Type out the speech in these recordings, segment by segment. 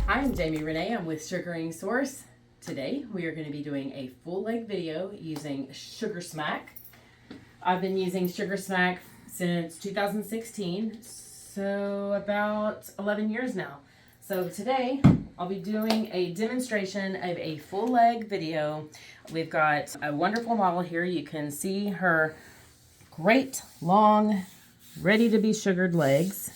Hi, I'm Jamie Renee. I'm with Sugaring Source. Today we are going to be doing a full leg video using SugarSMAC. I've been using SugarSMAC since 2016, so about 11 years now. So today I'll be doing a demonstration of a full leg video. We've got a wonderful model here. You can see her great long ready to be sugared legs.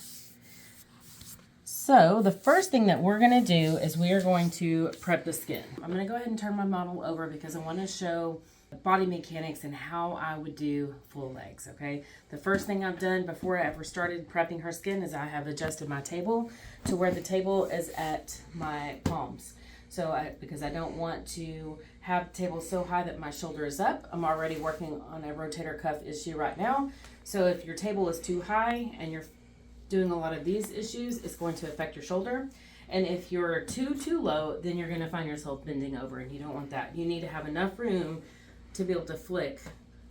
So the first thing that we're going to do is we are going to prep the skin. I'm going to go ahead and turn my model over because I want to show body mechanics and how I would do full legs, okay? The first thing I've done before I ever started prepping her skin is I have adjusted my table to where the table is at my palms. So because I don't want to have the table so high that my shoulder is up. I'm already working on a rotator cuff issue right now. So if your table is too high and you're doing a lot of these issues, it's going to affect your shoulder. And if you're too low, then you're going to find yourself bending over, and you don't want that. You need to have enough room to be able to flick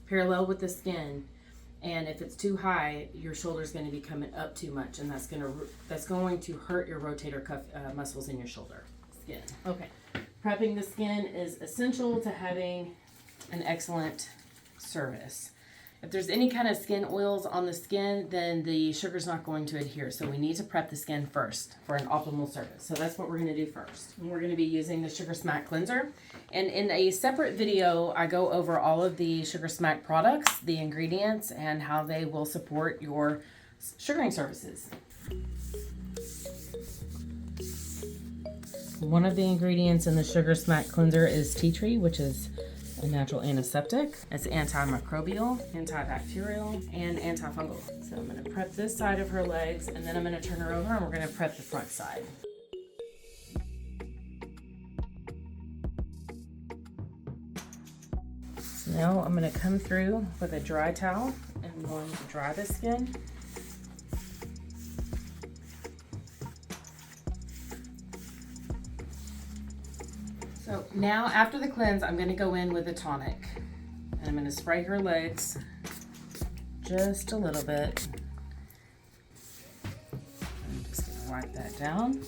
parallel with the skin. And if it's too high, your shoulder's going to be coming up too much, and that's going to hurt your rotator cuff muscles in your shoulder skin. Okay, prepping the skin is essential to having an excellent service. If there's any kind of skin oils on the skin, then the sugar's not going to adhere. So we need to prep the skin first for an optimal service. So that's what we're going to do first. We're going to be using the SugarSMAC cleanser. And in a separate video, I go over all of the SugarSMAC products, the ingredients, and how they will support your sugaring services. One of the ingredients in the SugarSMAC cleanser is tea tree, which is a natural antiseptic. It's antimicrobial, antibacterial, and antifungal. So I'm going to prep this side of her legs, and then I'm going to turn her over and we're going to prep the front side. So now I'm going to come through with a dry towel and I'm going to dry the skin. So now after the cleanse, I'm going to go in with a tonic. And I'm going to spray her legs just a little bit. I'm just going to wipe that down.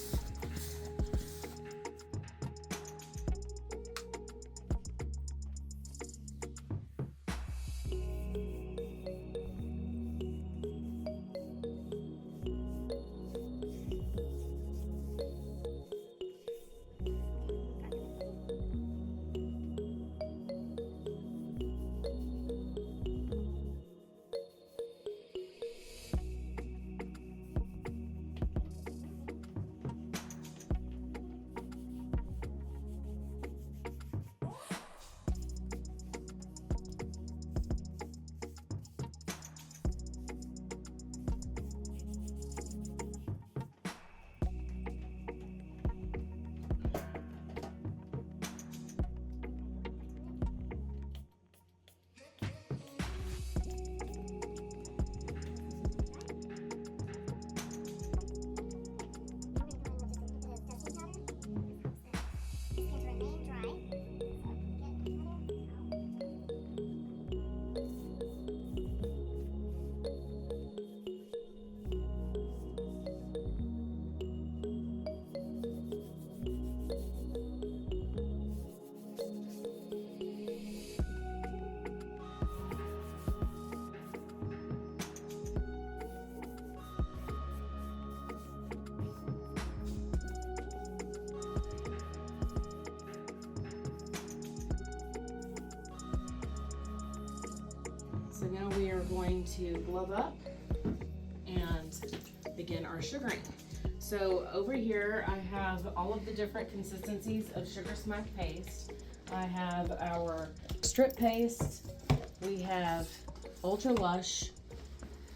So now we are going to glove up and begin our sugaring. So over here I have all of the different consistencies of SugarSMAC paste. I have our strip paste, we have Ultra Lush,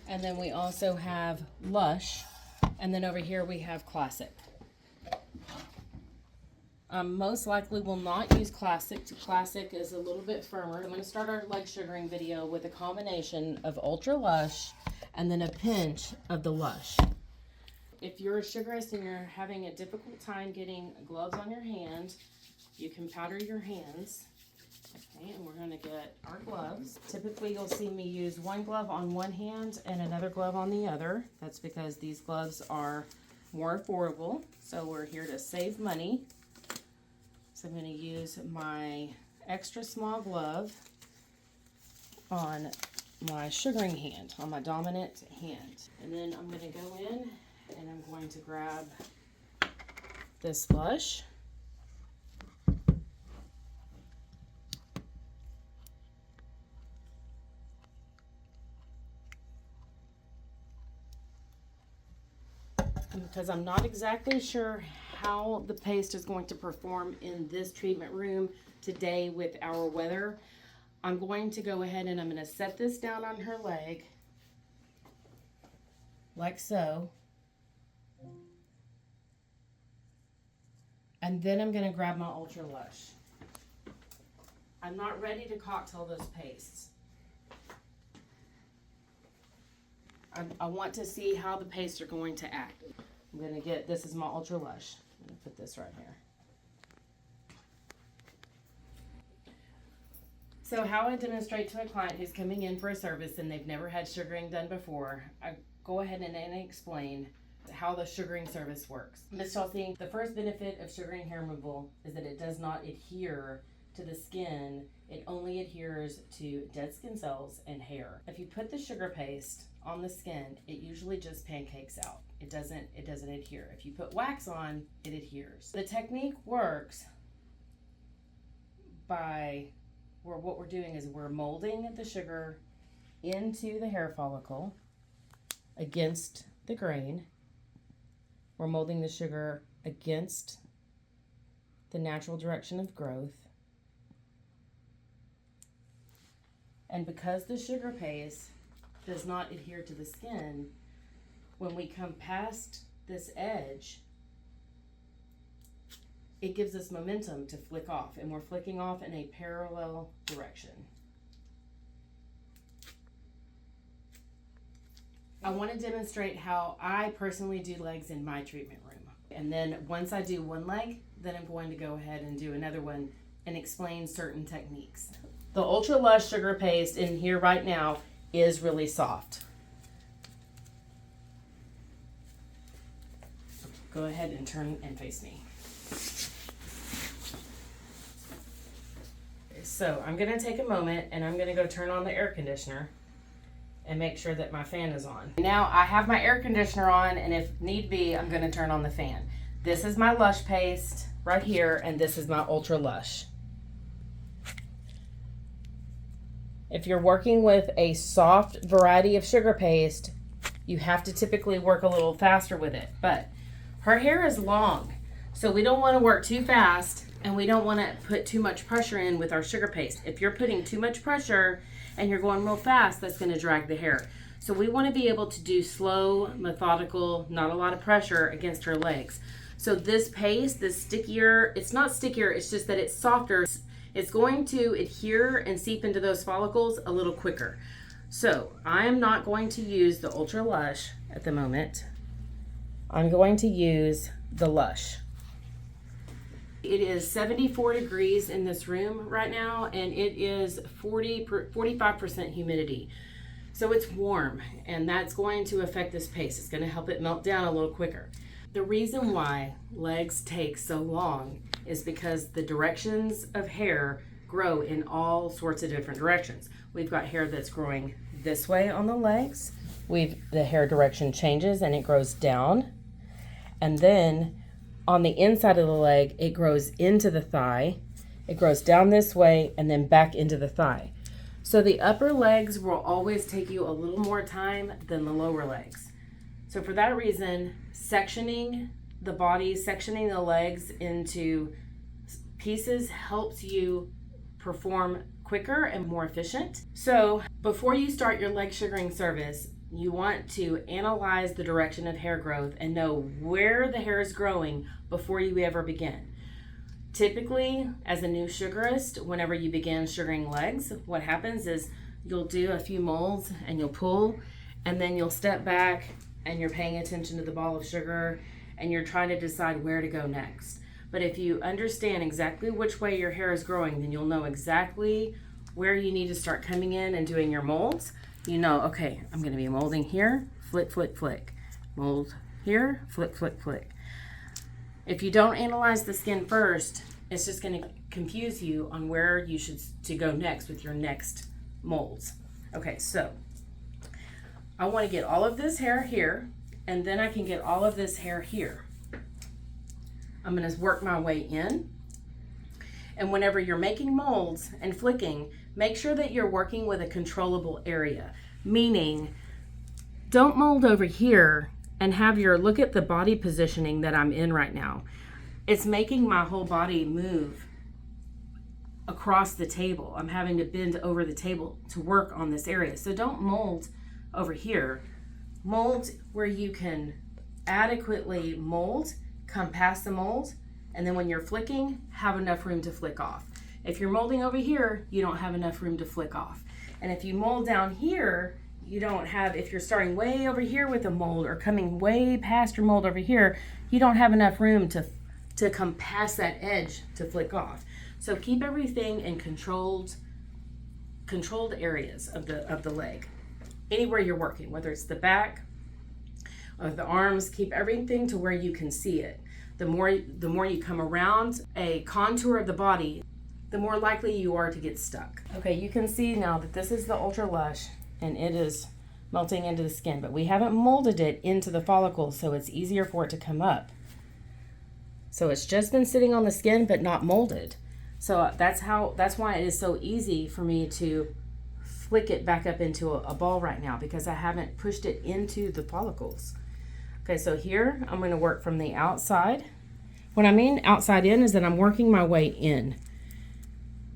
and then we also have Lush, and then over here we have Classic. Most likely will not use Classic. Classic is a little bit firmer. I'm going to start our leg sugaring video with a combination of Ultra Lush and then a pinch of the Lush. If you're a sugarist and you're having a difficult time getting gloves on your hand, you can powder your hands. Okay, and we're going to get our gloves. Typically you'll see me use one glove on one hand and another glove on the other. That's because these gloves are more affordable. So we're here to save money. So I'm going to use my extra small glove on my sugaring hand, on my dominant hand. And then I'm going to go in and I'm going to grab this slush. Because I'm not exactly sure how the paste is going to perform in this treatment room today with our weather, I'm going to go ahead and I'm going to set this down on her leg, like so. And then I'm going to grab my Ultra Lush. I'm not ready to cocktail those pastes. I want to see how the pastes are going to act. I'm going to get, this is my Ultra Lush. I'm going to put this right here. So how I demonstrate to a client who's coming in for a service and they've never had sugaring done before, I go ahead and explain how the sugaring service works. Ms. Chelsea, the first benefit of sugaring hair removal is that it does not adhere to the skin. It only adheres to dead skin cells and hair. If you put the sugar paste on the skin, it usually just pancakes out. It doesn't adhere. If you put wax on, it adheres. The technique works by what we're doing is we're molding the sugar into the hair follicle against the grain. We're molding the sugar against the natural direction of growth. And because the sugar paste does not adhere to the skin, when we come past this edge, it gives us momentum to flick off, and we're flicking off in a parallel direction. I want to demonstrate how I personally do legs in my treatment room. And then once I do one leg, then I'm going to go ahead and do another one and explain certain techniques. The Ultra Lush sugar paste in here right now is really soft. Go ahead and turn and face me. So I'm going to take a moment and I'm going to go turn on the air conditioner and make sure that my fan is on. Now I have my air conditioner on, and if need be, I'm going to turn on the fan. This is my Lush paste right here, and this is my Ultra Lush. If you're working with a soft variety of sugar paste, you have to typically work a little faster with it. But her hair is long, so we don't want to work too fast, and we don't want to put too much pressure in with our sugar paste. If you're putting too much pressure and you're going real fast, that's going to drag the hair. So we want to be able to do slow, methodical, not a lot of pressure against her legs. So this paste, this stickier, it's not stickier, it's just that it's softer. It's going to adhere and seep into those follicles a little quicker. So I am not going to use the Ultra Lush at the moment. I'm going to use the Lush. It is 74 degrees in this room right now, and it is 45% humidity. So it's warm, and that's going to affect this paste. It's going to help it melt down a little quicker. The reason why legs take so long is because the directions of hair grow in all sorts of different directions. We've got hair that's growing this way on the legs. The hair direction changes and it grows down. And then on the inside of the leg, it grows into the thigh. It grows down this way and then back into the thigh. So the upper legs will always take you a little more time than the lower legs. So for that reason, sectioning the body, sectioning the legs into pieces helps you perform quicker and more efficient. So before you start your leg sugaring service, you want to analyze the direction of hair growth and know where the hair is growing before you ever begin. Typically, as a new sugarist, whenever you begin sugaring legs, what happens is you'll do a few molds and you'll pull, and then you'll step back and you're paying attention to the ball of sugar and you're trying to decide where to go next. But if you understand exactly which way your hair is growing, then you'll know exactly where you need to start coming in and doing your molds. You know, okay, I'm going to be molding here, flick, flick, flick. Mold here, flick, flick, flick. If you don't analyze the skin first, it's just going to confuse you on where you should to go next with your next molds. Okay, so I want to get all of this hair here, and then I can get all of this hair here. I'm going to work my way in. And whenever you're making molds and flicking, make sure that you're working with a controllable area. Meaning, don't mold over here and have your, look at the body positioning that I'm in right now. It's making my whole body move across the table. I'm having to bend over the table to work on this area. So don't mold over here. Mold where you can adequately mold, come past the mold, and then when you're flicking, have enough room to flick off. If you're molding over here, you don't have enough room to flick off. And if you mold down here, you don't have, if you're starting way over here with a mold or coming way past your mold over here, you don't have enough room to come past that edge to flick off. So keep everything in controlled areas of the leg. Anywhere you're working, whether it's the back or the arms, keep everything to where you can see it. The more you come around a contour of the body, the more likely you are to get stuck. Okay, you can see now that this is the Ultra Lush and it is melting into the skin, but we haven't molded it into the follicles, so it's easier for it to come up. So it's just been sitting on the skin but not molded. So that's why it is so easy for me to flick it back up into a ball right now, because I haven't pushed it into the follicles. Okay, so here I'm going to work from the outside. What I mean outside in is that I'm working my way in.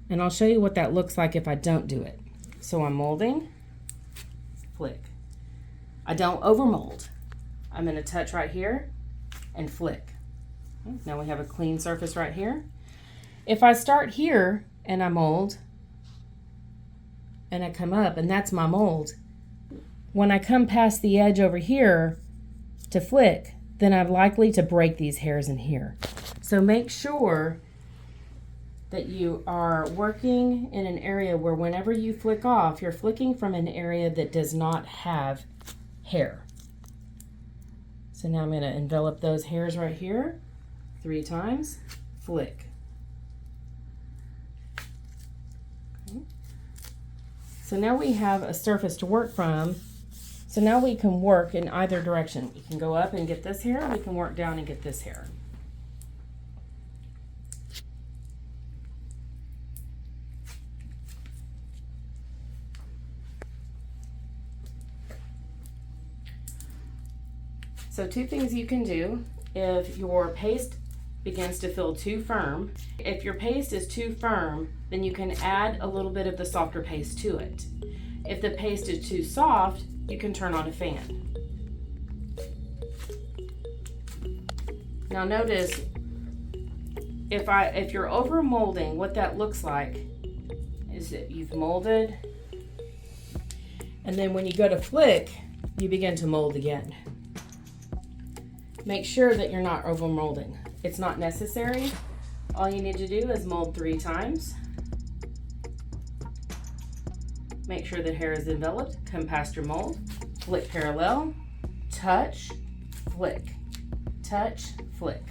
And I'll show you what that looks like if I don't do it. So I'm molding, flick. I don't over mold. I'm going to touch right here and flick. Now we have a clean surface right here. If I start here and I mold and I come up and that's my mold, when I come past the edge over here to flick, then I'm likely to break these hairs in here. So make sure that you are working in an area where whenever you flick off, you're flicking from an area that does not have hair. So now I'm going to envelop those hairs right here 3 times, flick. Okay. So now we have a surface to work from. So now we can work in either direction. We can go up and get this hair, we can work down and get this hair. So 2 things you can do if your paste begins to feel too firm. If your paste is too firm, then you can add a little bit of the softer paste to it. If the paste is too soft, you can turn on a fan. Now notice, if you're over molding, what that looks like is that you've molded, and then when you go to flick, you begin to mold again. Make sure that you're not over molding. It's not necessary. All you need to do is mold 3 times. Make sure the hair is enveloped, come past your mold, flick parallel, touch, flick, touch, flick.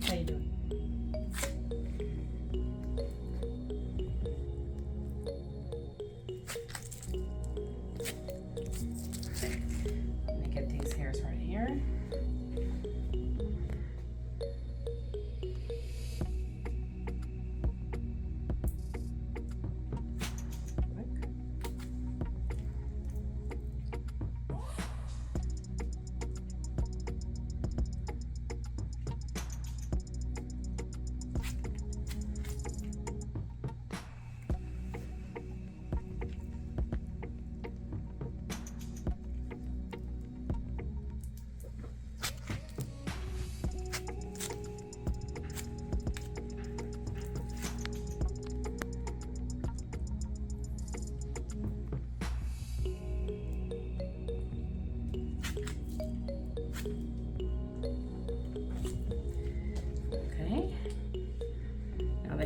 How you doing? Let me get these hairs right here.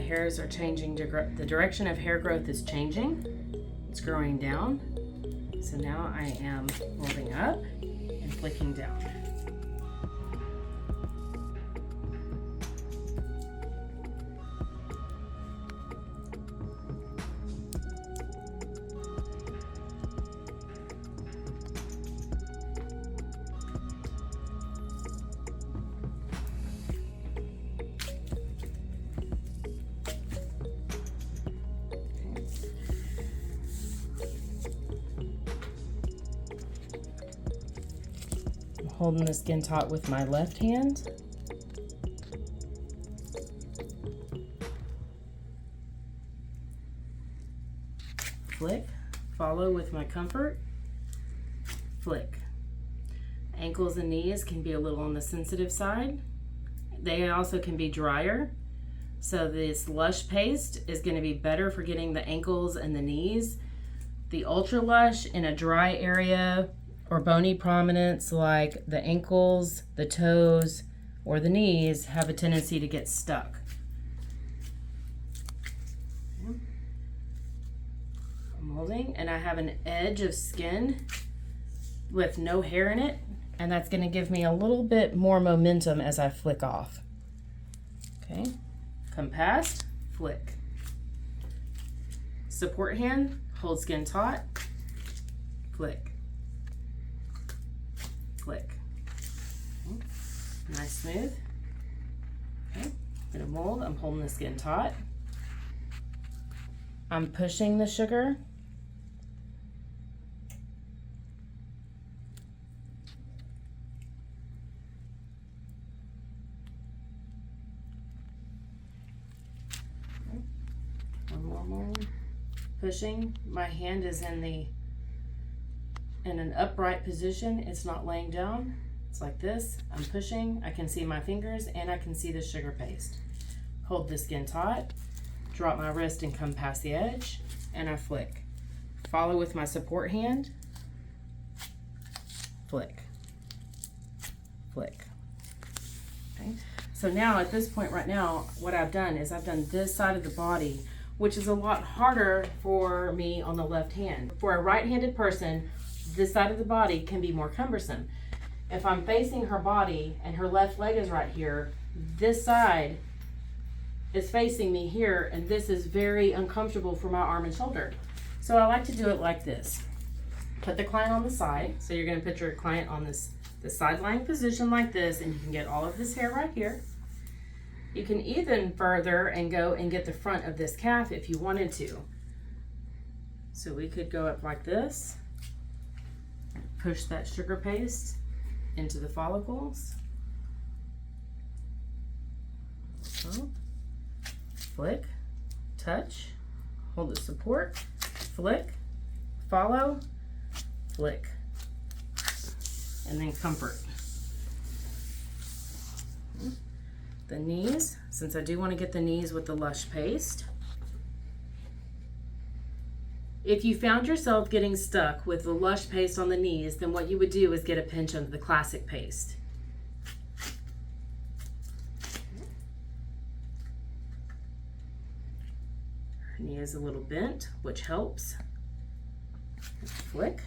hairs are changing, the direction of hair growth is changing. It's growing down. So now I am molding up and flicking down. Holding the skin taut with my left hand. Flick, follow with my comfort, flick. Ankles and knees can be a little on the sensitive side. They also can be drier. So this Lush paste is going to be better for getting the ankles and the knees. The Ultra Lush in a dry area or bony prominence like the ankles, the toes, or the knees have a tendency to get stuck. I'm holding, and I have an edge of skin with no hair in it, and that's going to give me a little bit more momentum as I flick off. Okay, come past, flick. Support hand, hold skin taut, flick. Flick. Okay. Nice, smooth. Okay, I'm gonna mold. I'm holding the skin taut. I'm pushing the sugar. Okay. One more mold. Pushing. My hand is in an upright position. It's not laying down. It's like this. I'm pushing. I can see my fingers and I can see the sugar paste. Hold the skin taut, drop my wrist and come past the edge, and I flick. Follow with my support hand, flick, flick. Okay. So now at this point right now, what I've done is I've done this side of the body, which is a lot harder for me on the left hand. For a right-handed person, this side of the body can be more cumbersome. If I'm facing her body and her left leg is right here, this side is facing me here, and this is very uncomfortable for my arm and shoulder. So I like to do it like this. Put the client on the side. So you're gonna put your client on the side lying position like this, and you can get all of this hair right here. You can even further and go and get the front of this calf if you wanted to. So we could go up like this. Push that sugar paste into the follicles. So, flick, touch, hold the support, flick, follow, flick, and then comfort. The knees, since I do want to get the knees with the Lush paste. If you found yourself getting stuck with the Lush paste on the knees, then what you would do is get a pinch of the classic paste. Her knee is a little bent, which helps. Flick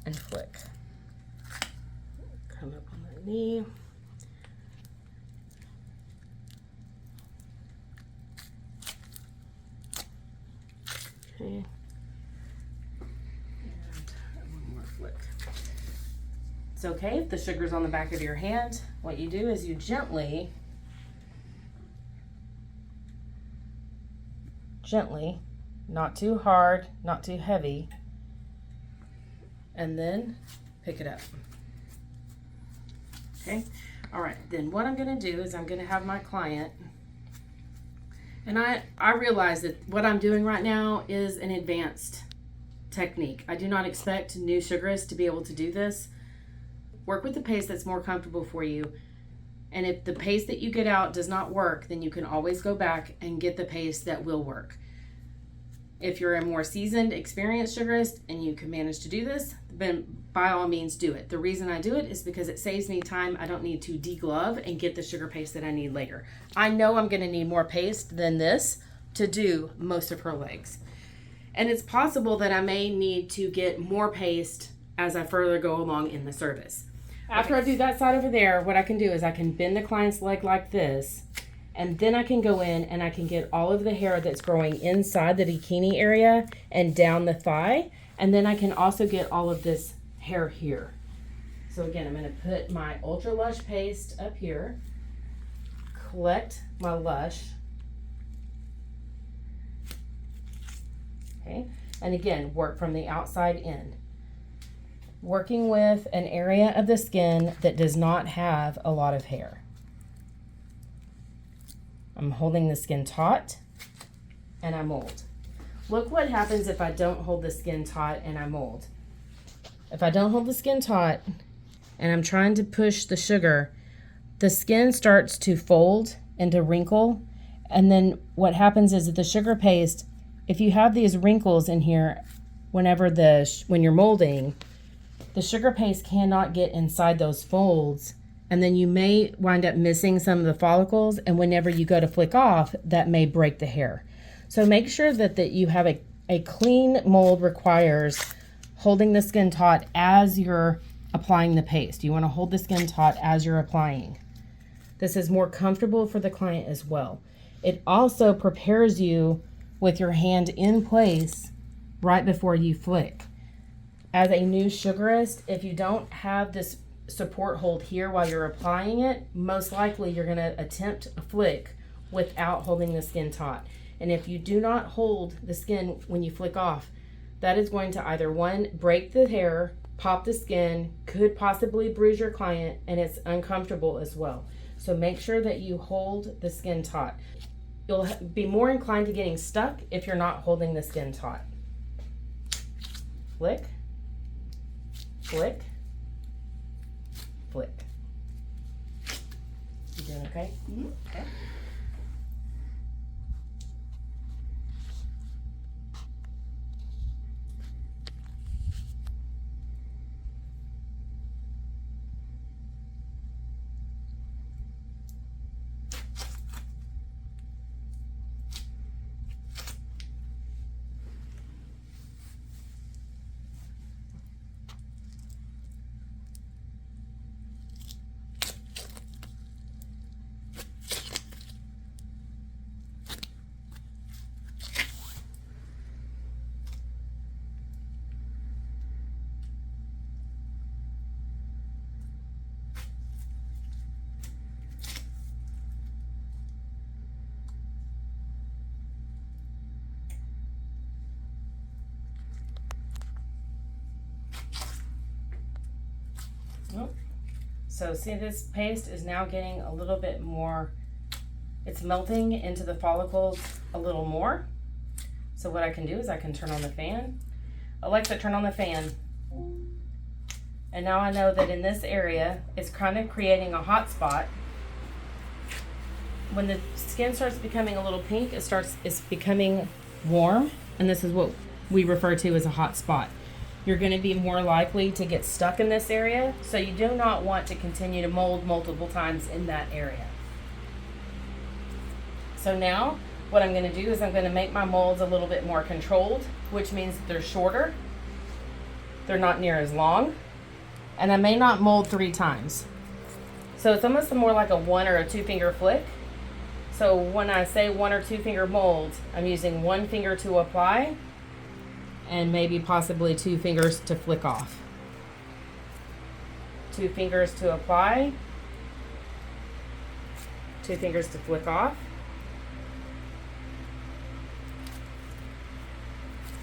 and flick. Come up on the knee. Okay. And one more flick. It's okay if the sugar's on the back of your hand. What you do is you gently, not too hard, not too heavy, and then pick it up. Okay, all right, then what I'm gonna do is I'm gonna have my client, and I realize that what I'm doing right now is an advanced technique. I do not expect new sugarists to be able to do this. Work with the paste that's more comfortable for you. And if the paste that you get out does not work, then you can always go back and get the paste that will work. If you're a more seasoned, experienced sugarist and you can manage to do this, then by all means do it. The reason I do it is because it saves me time. I don't need to deglove and get the sugar paste that I need later. I know I'm going to need more paste than this to do most of her legs. And it's possible that I may need to get more paste as I further go along in the service. After I do that side over there, what I can do is I can bend the client's leg like this, and then I can go in and I can get all of the hair that's growing inside the bikini area and down the thigh. And then I can also get all of this hair here. So again, I'm going to put my Ultra Lush paste up here, collect my Lush. Okay, and again, work from the outside in. Working with an area of the skin that does not have a lot of hair. I'm holding the skin taut and I mold. Look what happens if I don't hold the skin taut and I mold. If I don't hold the skin taut and I'm trying to push the sugar, the skin starts to fold and to wrinkle. And then what happens is that the sugar paste, if you have these wrinkles in here, when you're molding, the sugar paste cannot get inside those folds. And then you may wind up missing some of the follicles, and whenever you go to flick off, that may break the hair. So make sure that you have a clean mold requires holding the skin taut as you're applying the paste. You want to hold the skin taut as you're applying. This is more comfortable for the client as well. It also prepares you with your hand in place right before you flick. As a new sugarist, if you don't have this support hold here while you're applying it, most likely you're going to attempt a flick without holding the skin taut. And if you do not hold the skin when you flick off, that is going to either one, break the hair, pop the skin, could possibly bruise your client, and it's uncomfortable as well. So make sure that you hold the skin taut. You'll be more inclined to getting stuck if you're not holding the skin taut. Flick, flick, flick. You doing okay? Mm-hmm. Okay. So see, this paste is now getting a little bit more, it's melting into the follicles a little more. So what I can do is I can turn on the fan. Alexa, turn on the fan. And now I know that in this area, it's kind of creating a hot spot. When the skin starts becoming a little pink, it's becoming warm. And this is what we refer to as a hot spot. You're going to be more likely to get stuck in this area, so you do not want to continue to mold multiple times in that area. So now what I'm going to do is I'm going to make my molds a little bit more controlled, which means that they're shorter, they're not near as long, and I may not mold 3 times. So it's almost more like a 1 or a 2 finger flick. So when I say 1 or 2 finger molds, I'm using 1 finger to apply and maybe possibly 2 fingers to flick off. 2 fingers to apply, 2 fingers to flick off.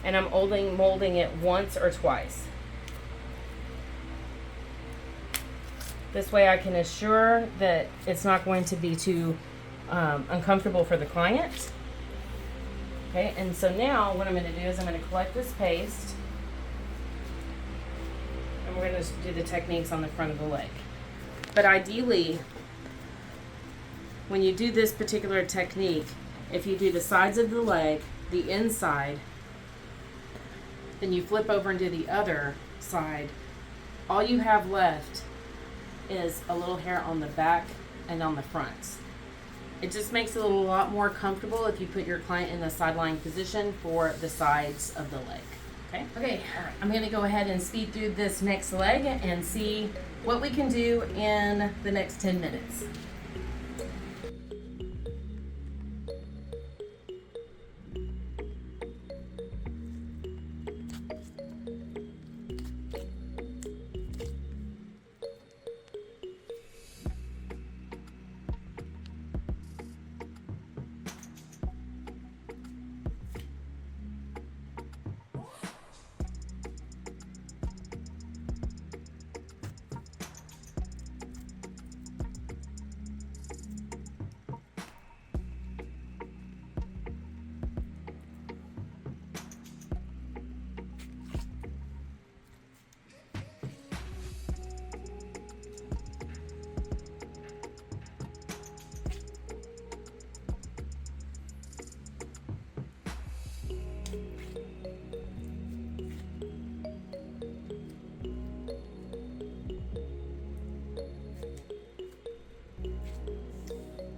And I'm molding it once or twice. This way I can assure that it's not going to be too uncomfortable for the client. Okay, and so now what I'm going to do is I'm going to collect this paste, and we're going to do the techniques on the front of the leg. But ideally, when you do this particular technique, if you do the sides of the leg, the inside, then you flip over and do the other side, all you have left is a little hair on the back and on the front. It just makes it a lot more comfortable if you put your client in the side-lying position for the sides of the leg. Okay? Okay, all right. I'm gonna go ahead and speed through this next leg and see what we can do in the next 10 minutes.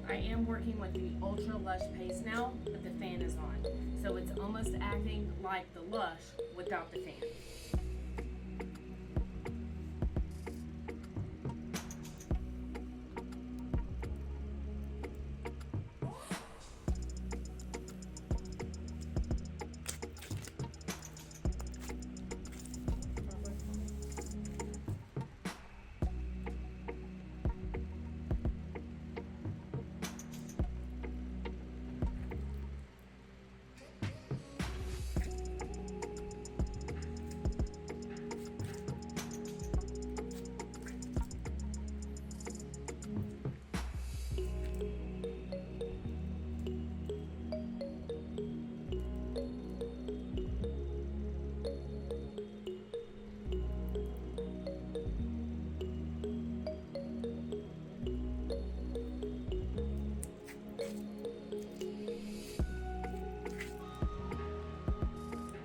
I am working with the Ultra Lush paste now, but the fan is on. So it's almost acting like the Lush without the fan.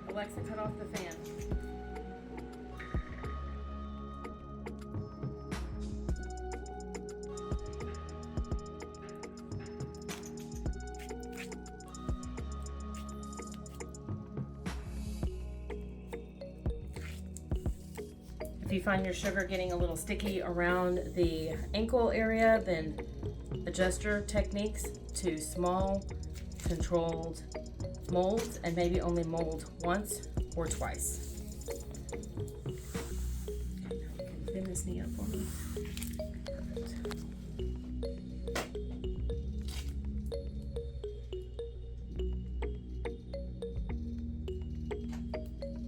Alexa, cut off the fan. If you find your sugar getting a little sticky around the ankle area, then adjust your techniques to small, controlled molds, and maybe only mold once or twice. Okay, now you can bend this knee up for me. Perfect.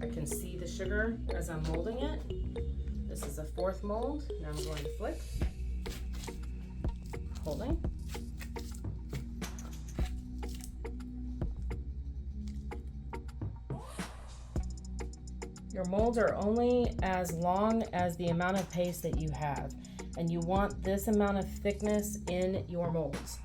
I can see the sugar as I'm molding it. This is a fourth mold. Now I'm going to flip, holding. Your molds are only as long as the amount of paste that you have, and you want this amount of thickness in your molds.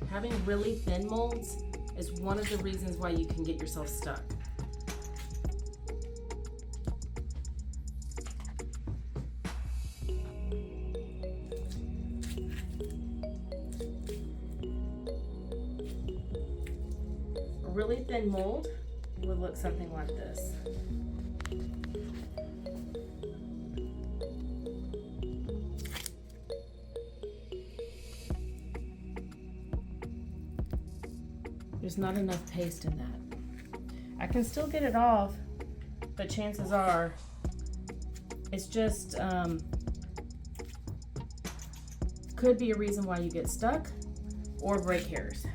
Having really thin molds is one of the reasons why you can get yourself stuck. A really thin mold would look something like this. There's not enough paste in that. I can still get it off, but chances are it's just could be a reason why you get stuck or break hairs.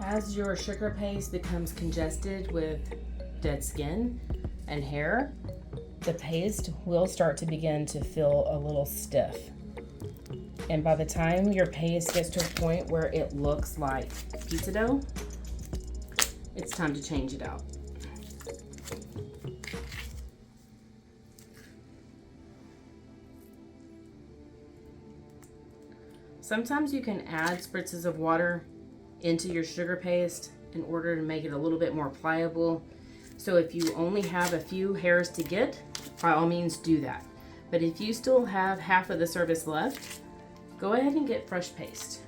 As your sugar paste becomes congested with dead skin and hair, the paste will start to begin to feel a little stiff. And by the time your paste gets to a point where it looks like pizza dough, it's time to change it out. Sometimes you can add spritzes of water into your sugar paste in order to make it a little bit more pliable. So if you only have a few hairs to get, by all means do that. But if you still have half of the service left, go ahead and get fresh paste.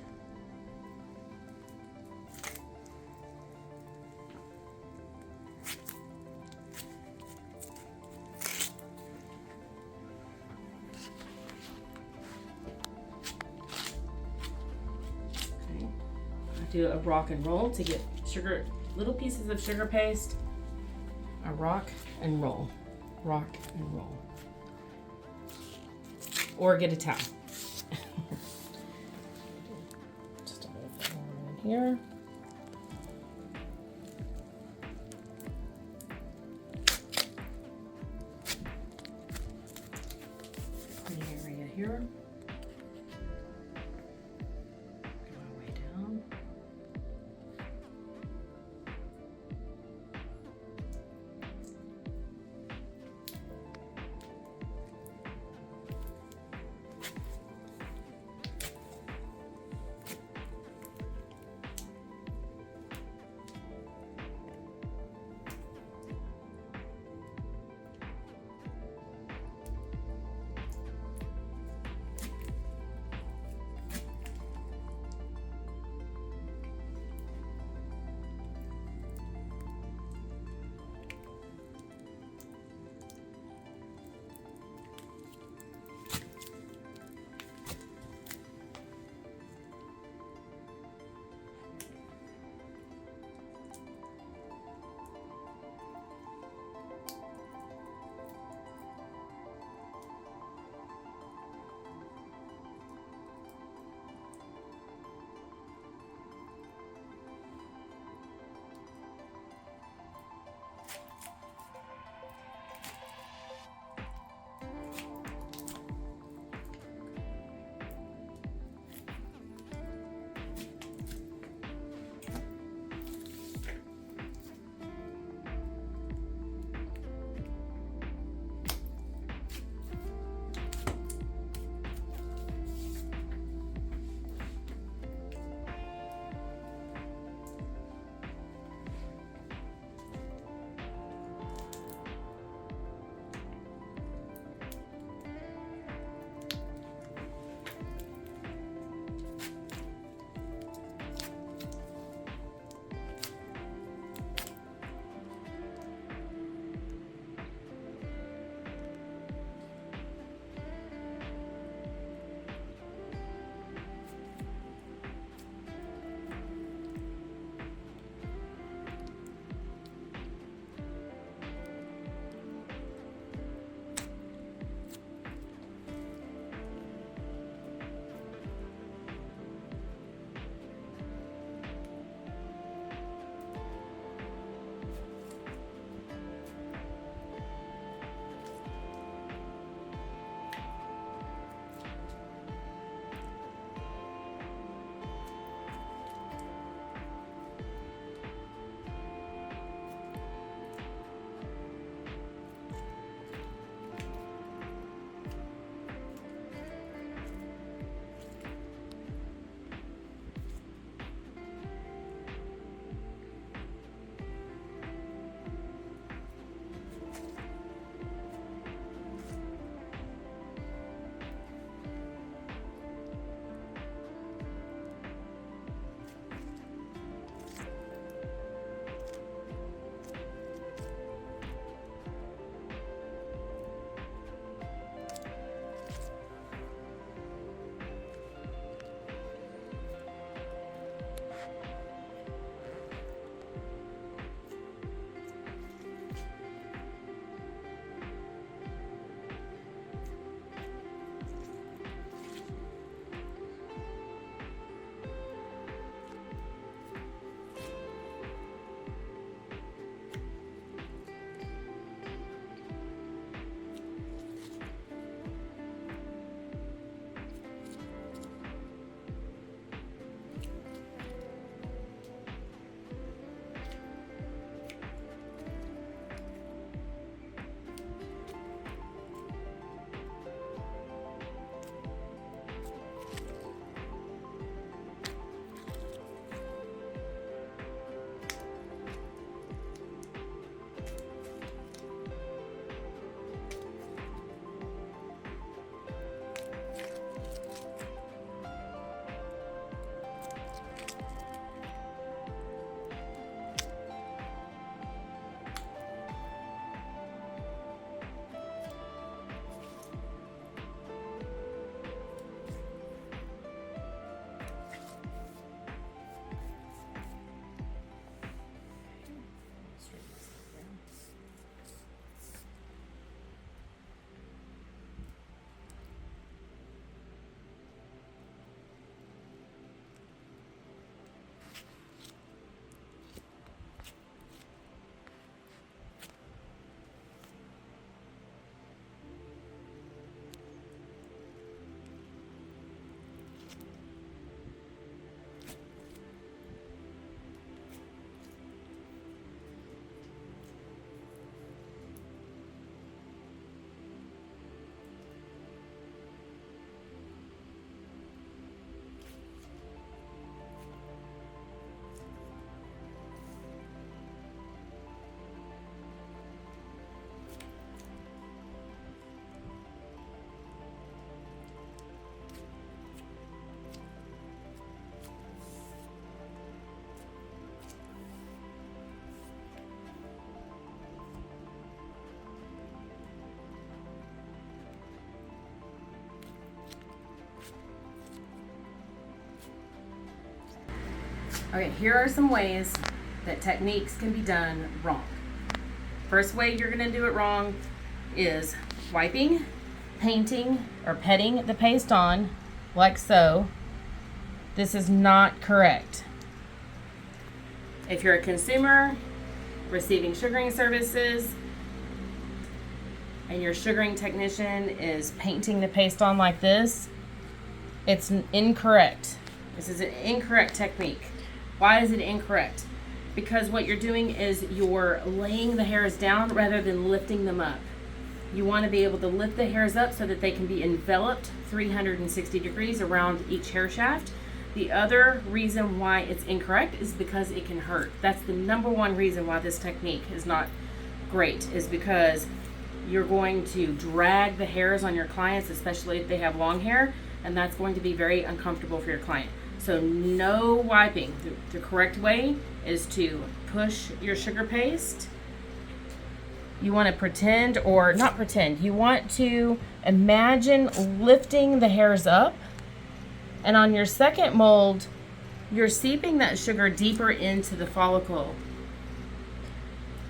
Do a rock and roll to get little pieces of sugar paste. A rock and roll, rock and roll. Or get a towel. Just a little bit more in here. Pretty area here. Okay, here are some ways that techniques can be done wrong. First way you're gonna do it wrong is wiping, painting, or petting the paste on like so. This is not correct. If you're a consumer receiving sugaring services and your sugaring technician is painting the paste on like this, it's incorrect. This is an incorrect technique. Why is it incorrect? Because what you're doing is you're laying the hairs down rather than lifting them up. You want to be able to lift the hairs up so that they can be enveloped 360 degrees around each hair shaft. The other reason why it's incorrect is because it can hurt. That's the number one reason why this technique is not great, is because you're going to drag the hairs on your clients, especially if they have long hair, and that's going to be very uncomfortable for your client. So no wiping. The correct way is to push your sugar paste. You want to pretend, or not pretend, you want to imagine lifting the hairs up, and on your second mold, you're seeping that sugar deeper into the follicle,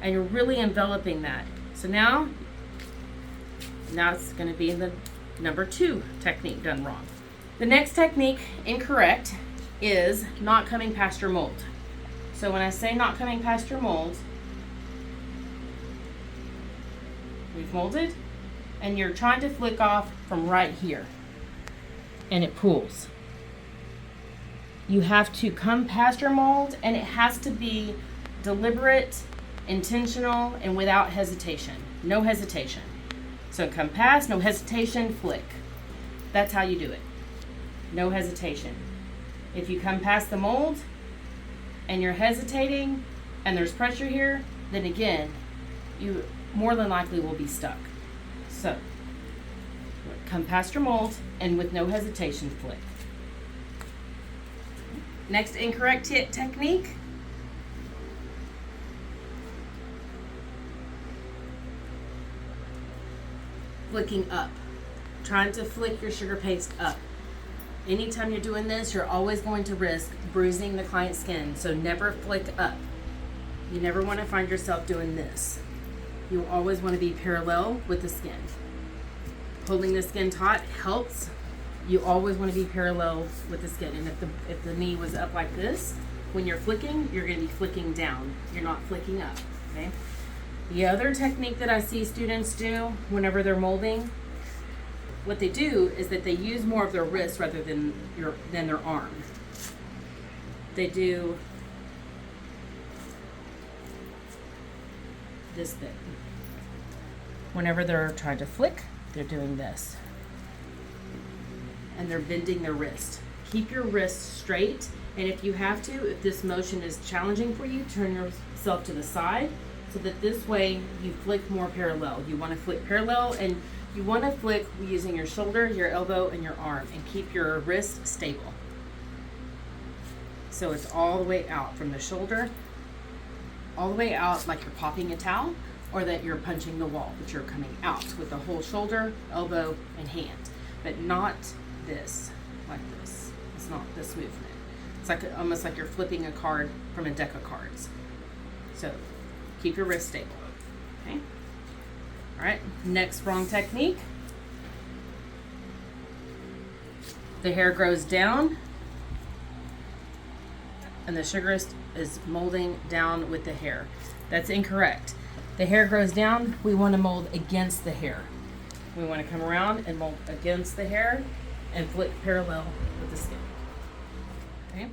and you're really enveloping that. So now it's going to be the number 2 technique done wrong. The next technique incorrect is not coming past your mold. So when I say not coming past your mold, we've molded and you're trying to flick off from right here and it pools. You have to come past your mold, and it has to be deliberate, intentional, and without hesitation. No hesitation. So come past, no hesitation, flick. That's how you do it. No hesitation. If you come past the mold and you're hesitating and there's pressure here, then again, you more than likely will be stuck. So come past your mold and with no hesitation, flick. Next incorrect technique. Flicking up. Trying to flick your sugar paste up. Anytime you're doing this, you're always going to risk bruising the client's skin. So never flick up. You never want to find yourself doing this. You always want to be parallel with the skin. Holding the skin taut helps. You always want to be parallel with the skin. And if the knee was up like this, when you're flicking, you're going to be flicking down. You're not flicking up, okay? The other technique that I see students do whenever they're molding, what they do is that they use more of their wrist rather than their arm. They do this bit. Whenever they're trying to flick, they're doing this. And they're bending their wrist. Keep your wrist straight, and if you have to, if this motion is challenging for you, turn yourself to the side so that this way you flick more parallel. You want to flick parallel, and you want to flick using your shoulder, your elbow, and your arm, and keep your wrist stable. So it's all the way out from the shoulder, all the way out like you're popping a towel, or that you're punching the wall, but you're coming out with the whole shoulder, elbow, and hand, but not this, like this. It's not this movement. It's like almost like you're flipping a card from a deck of cards. So keep your wrist stable, okay? All right, next wrong technique. The hair grows down and the sugarist is molding down with the hair. That's incorrect. The hair grows down, we want to mold against the hair. We want to come around and mold against the hair and flick parallel with the skin. Okay?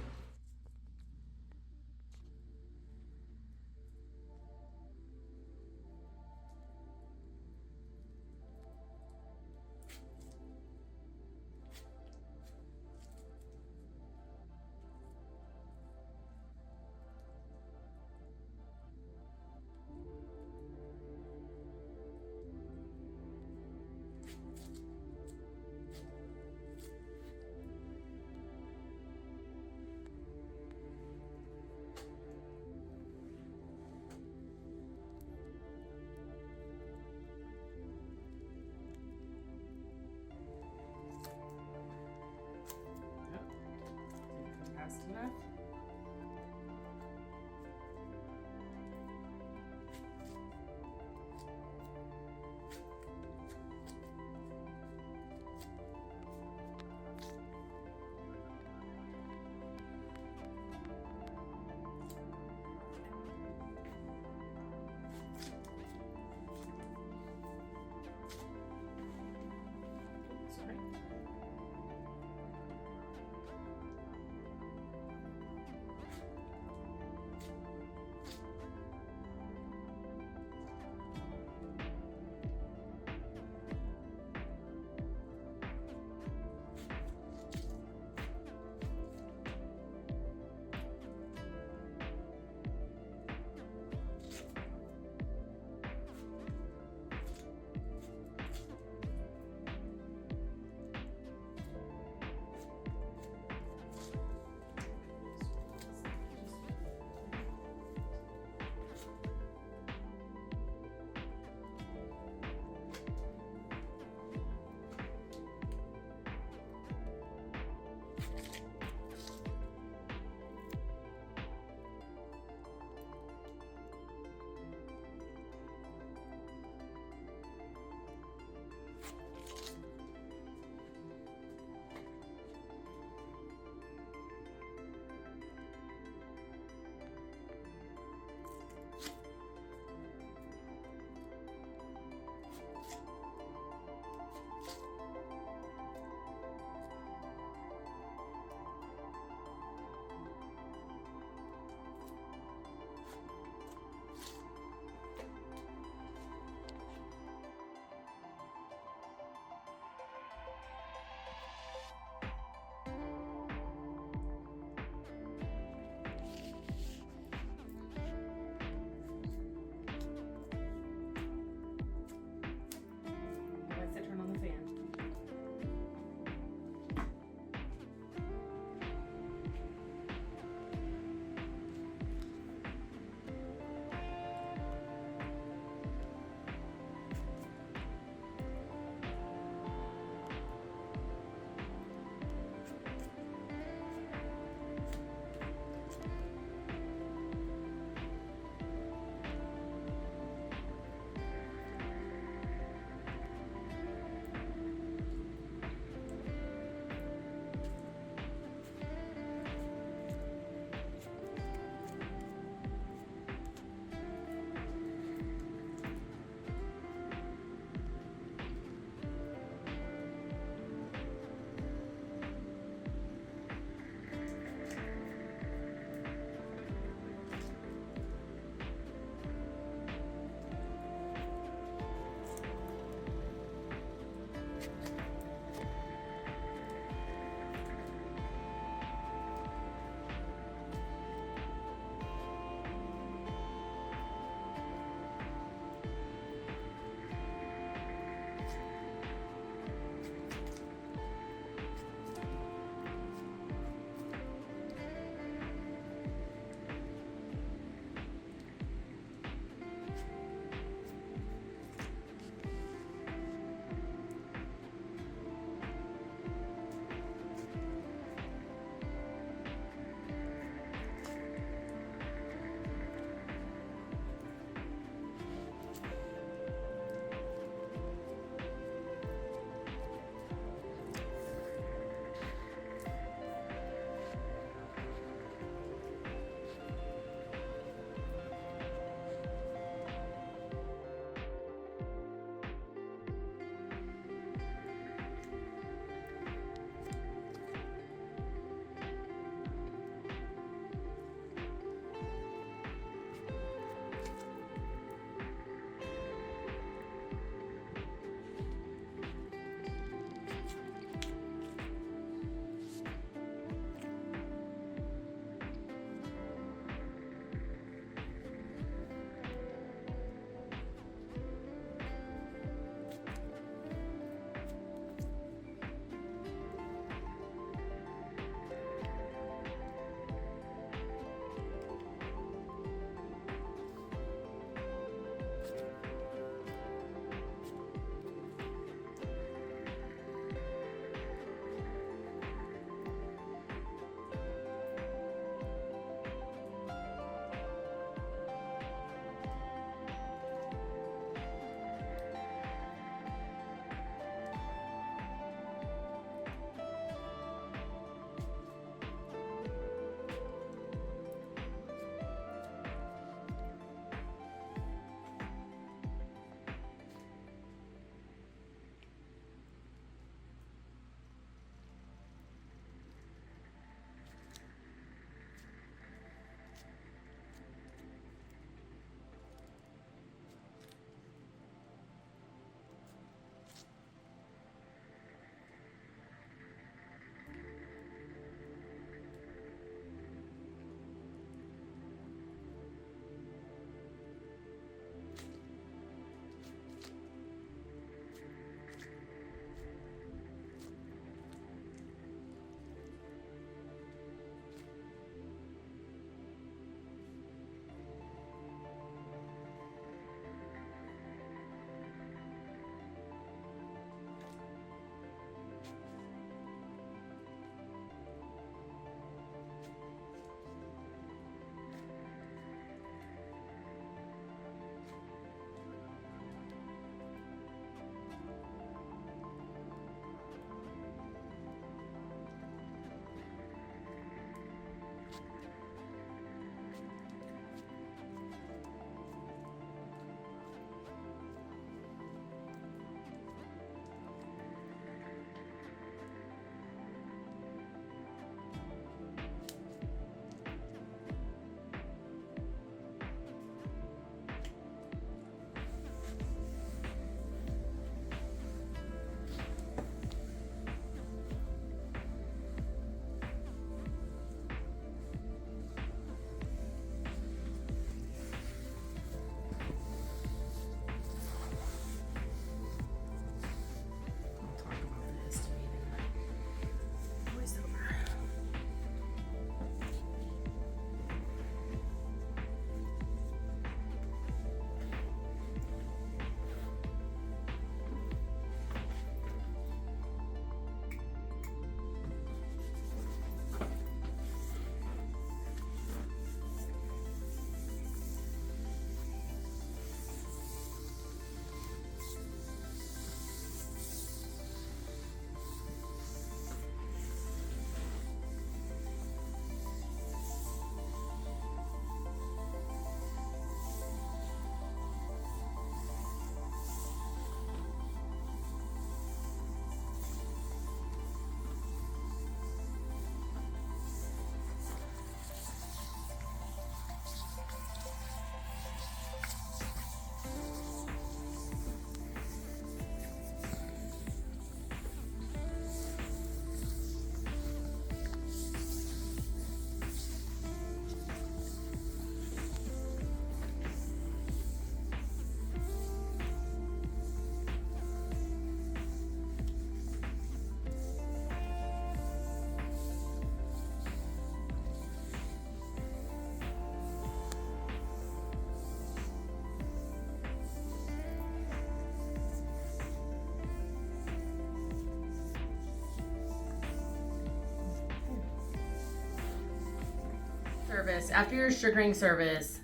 service, after your sugaring service,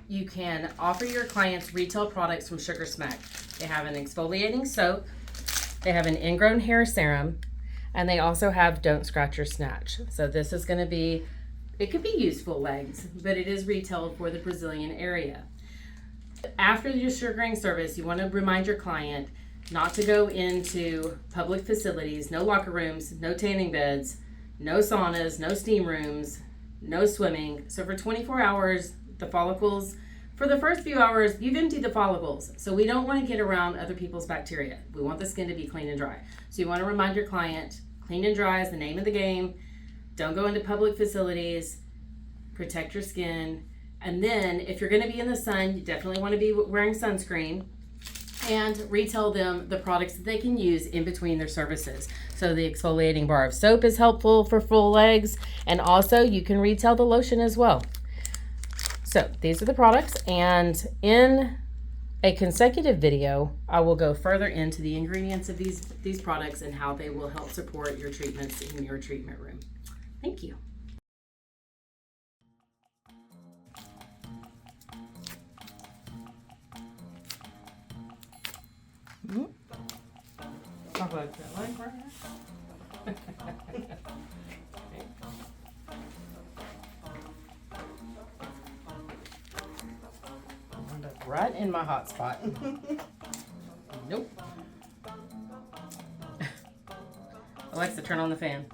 you can offer your clients retail products from SugarSMAC. They have an exfoliating soap, they have an ingrown hair serum, and they also have Don't Scratch or Snatch. So this is going to be, it could be used full legs, but it is retailed for the Brazilian area. After your sugaring service, you want to remind your client not to go into public facilities, no locker rooms, no tanning beds, no saunas, no steam rooms, no swimming. So for 24 hours, the follicles, for the first few hours, you've emptied the follicles. So we don't want to get around other people's bacteria. We want the skin to be clean and dry. So you want to remind your client, clean and dry is the name of the game. Don't go into public facilities. Protect your skin. And then if you're going to be in the sun, you definitely want to be wearing sunscreen, and retail them the products that they can use in between their services. So the exfoliating bar of soap is helpful for full legs, and also you can retail the lotion as well. So these are the products, and in a consecutive video, I will go further into the ingredients of these products and how they will help support your treatments in your treatment room. Thank you. Talk like that, like right now. Wound up right in my hot spot. Nope. Alexa, turn on the fan.